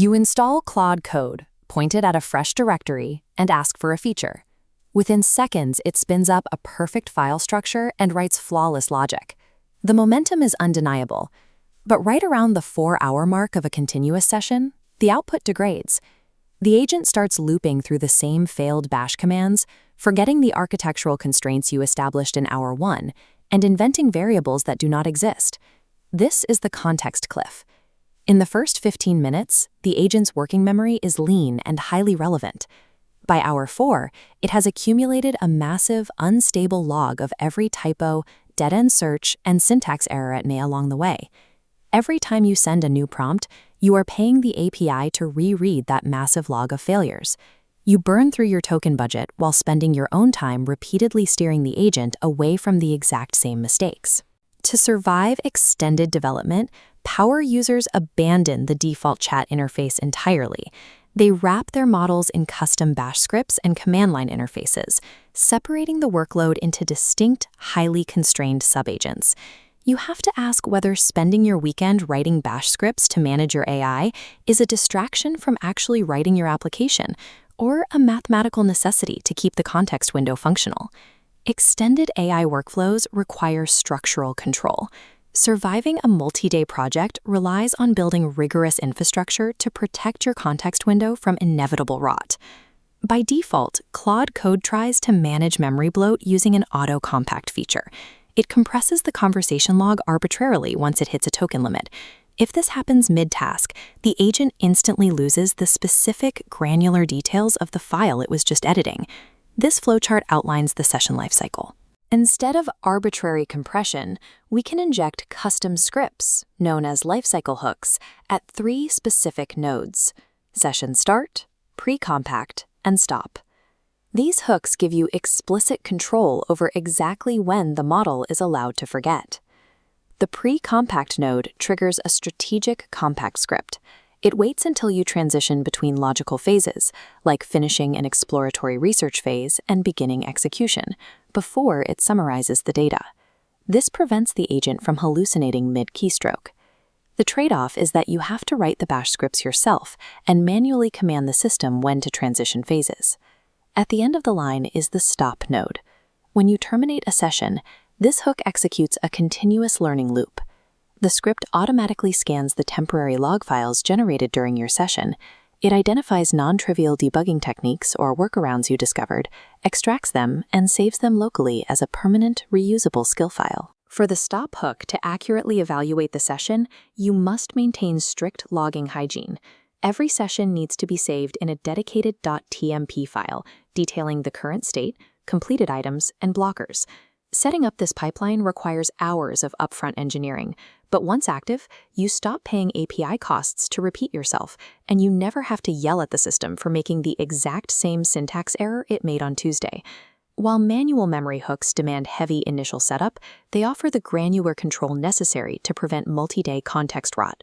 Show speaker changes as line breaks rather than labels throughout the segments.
You install Claude Code, point it at a fresh directory, and ask for a feature. Within seconds, it spins up a perfect file structure and writes flawless logic. The momentum is undeniable, but right around the 4-hour mark of a continuous session, the output degrades. The agent starts looping through the same failed bash commands, forgetting the architectural constraints you established in hour 1, and inventing variables that do not exist. This is the context cliff. In the first 15 minutes, the agent's working memory is lean and highly relevant. By hour 4, it has accumulated a massive, unstable log of every typo, dead-end search, and syntax error it may along the way. Every time you send a new prompt, you are paying the API to reread that massive log of failures. You burn through your token budget while spending your own time repeatedly steering the agent away from the exact same mistakes. To survive extended development, power users abandon the default chat interface entirely. They wrap their models in custom bash scripts and command line interfaces, separating the workload into distinct, highly constrained subagents. You have to ask whether spending your weekend writing bash scripts to manage your AI is a distraction from actually writing your application, or a mathematical necessity to keep the context window functional. Extended AI workflows require structural control. Surviving a multi-day project relies on building rigorous infrastructure to protect your context window from inevitable rot. By default, Claude Code tries to manage memory bloat using an auto-compact feature. It compresses the conversation log arbitrarily once it hits a token limit. If this happens mid-task, the agent instantly loses the specific, granular details of the file it was just editing. This flowchart outlines the session lifecycle. Instead of arbitrary compression, we can inject custom scripts, known as lifecycle hooks, at 3 specific nodes: session start, pre-compact, and stop. These hooks give you explicit control over exactly when the model is allowed to forget. The pre-compact node triggers a strategic compact script. It waits until you transition between logical phases, like finishing an exploratory research phase and beginning execution, before it summarizes the data. This prevents the agent from hallucinating mid-keystroke. The trade-off is that you have to write the bash scripts yourself and manually command the system when to transition phases. At the end of the line is the stop node. When you terminate a session, this hook executes a continuous learning loop. The script automatically scans the temporary log files generated during your session. It identifies non-trivial debugging techniques or workarounds you discovered, extracts them, and saves them locally as a permanent, reusable skill file. For the stop hook to accurately evaluate the session, you must maintain strict logging hygiene. Every session needs to be saved in a dedicated .tmp file detailing the current state, completed items, and blockers. Setting up this pipeline requires hours of upfront engineering, but once active, you stop paying API costs to repeat yourself, and you never have to yell at the system for making the exact same syntax error it made on Tuesday. While manual memory hooks demand heavy initial setup, they offer the granular control necessary to prevent multi-day context rot.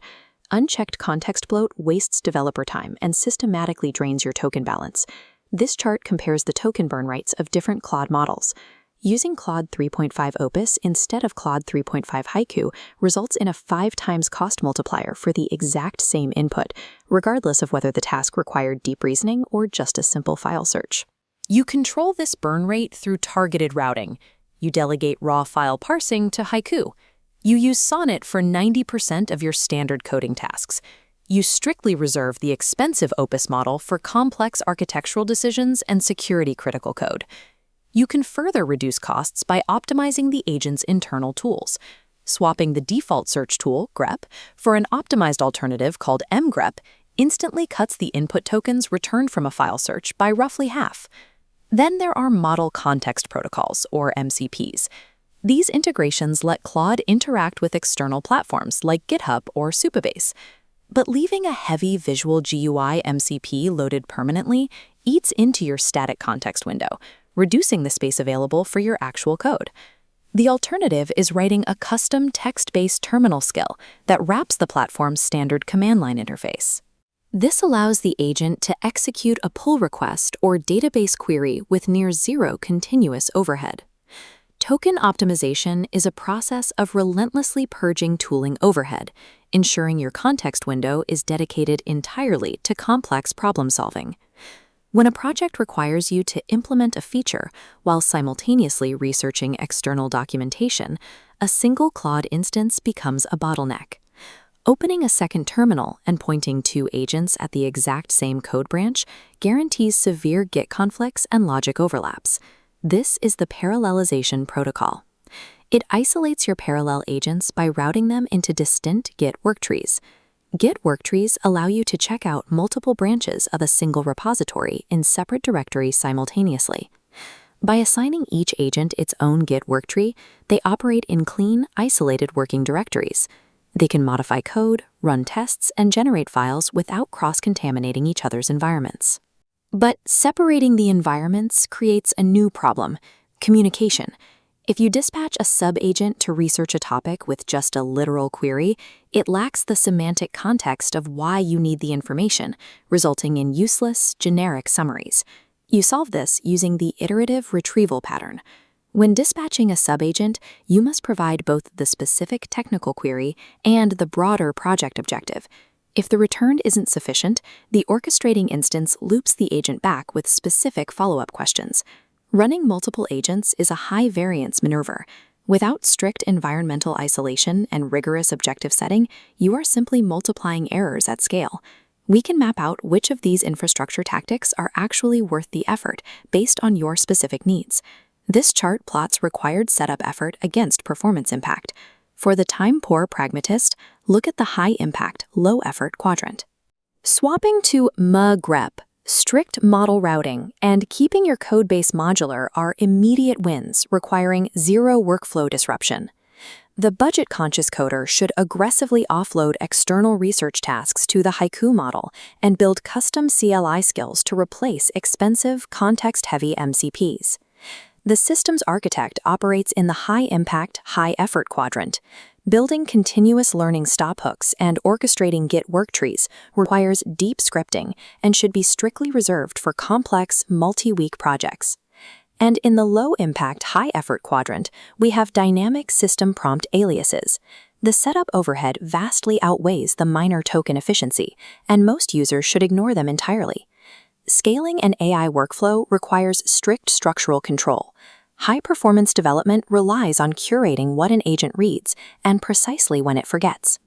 Unchecked context bloat wastes developer time and systematically drains your token balance. This chart compares the token burn rates of different Claude models. Using Claude 3.5 Opus instead of Claude 3.5 Haiku results in a 5 times cost multiplier for the exact same input, regardless of whether the task required deep reasoning or just a simple file search. You control this burn rate through targeted routing. You delegate raw file parsing to Haiku. You use Sonnet for 90% of your standard coding tasks. You strictly reserve the expensive Opus model for complex architectural decisions and security-critical code. You can further reduce costs by optimizing the agent's internal tools. Swapping the default search tool, grep, for an optimized alternative called mgrep instantly cuts the input tokens returned from a file search by roughly half. Then there are Model Context Protocols, or MCPs. These integrations let Claude interact with external platforms like GitHub or Supabase. But leaving a heavy visual GUI MCP loaded permanently eats into your static context window, reducing the space available for your actual code. The alternative is writing a custom text-based terminal skill that wraps the platform's standard command line interface. This allows the agent to execute a pull request or database query with near zero continuous overhead. Token optimization is a process of relentlessly purging tooling overhead, ensuring your context window is dedicated entirely to complex problem solving. When a project requires you to implement a feature while simultaneously researching external documentation, a single Claude instance becomes a bottleneck. Opening a second terminal and pointing two agents at the exact same code branch guarantees severe Git conflicts and logic overlaps. This is the parallelization protocol. It isolates your parallel agents by routing them into distinct Git worktrees. Git worktrees allow you to check out multiple branches of a single repository in separate directories simultaneously. By assigning each agent its own Git worktree, they operate in clean, isolated working directories. They can modify code, run tests, and generate files without cross-contaminating each other's environments. But separating the environments creates a new problem: communication. If you dispatch a sub-agent to research a topic with just a literal query, it lacks the semantic context of why you need the information, resulting in useless, generic summaries. You solve this using the iterative retrieval pattern. When dispatching a sub-agent, you must provide both the specific technical query and the broader project objective. If the return isn't sufficient, the orchestrating instance loops the agent back with specific follow-up questions. Running multiple agents is a high-variance maneuver. Without strict environmental isolation and rigorous objective setting, you are simply multiplying errors at scale. We can map out which of these infrastructure tactics are actually worth the effort based on your specific needs. This chart plots required setup effort against performance impact. For the time-poor pragmatist, look at the high-impact, low-effort quadrant. Swapping to MGREP, strict model routing, and keeping your codebase modular are immediate wins, requiring zero workflow disruption. The budget-conscious coder should aggressively offload external research tasks to the Haiku model and build custom CLI skills to replace expensive, context-heavy MCPs. The systems architect operates in the high-impact, high-effort quadrant. Building continuous learning stop hooks and orchestrating Git worktrees requires deep scripting and should be strictly reserved for complex, multi-week projects. And in the low-impact, high-effort quadrant, we have dynamic system prompt aliases. The setup overhead vastly outweighs the minor token efficiency, and most users should ignore them entirely. Scaling an AI workflow requires strict structural control. High-performance development relies on curating what an agent reads and precisely when it forgets.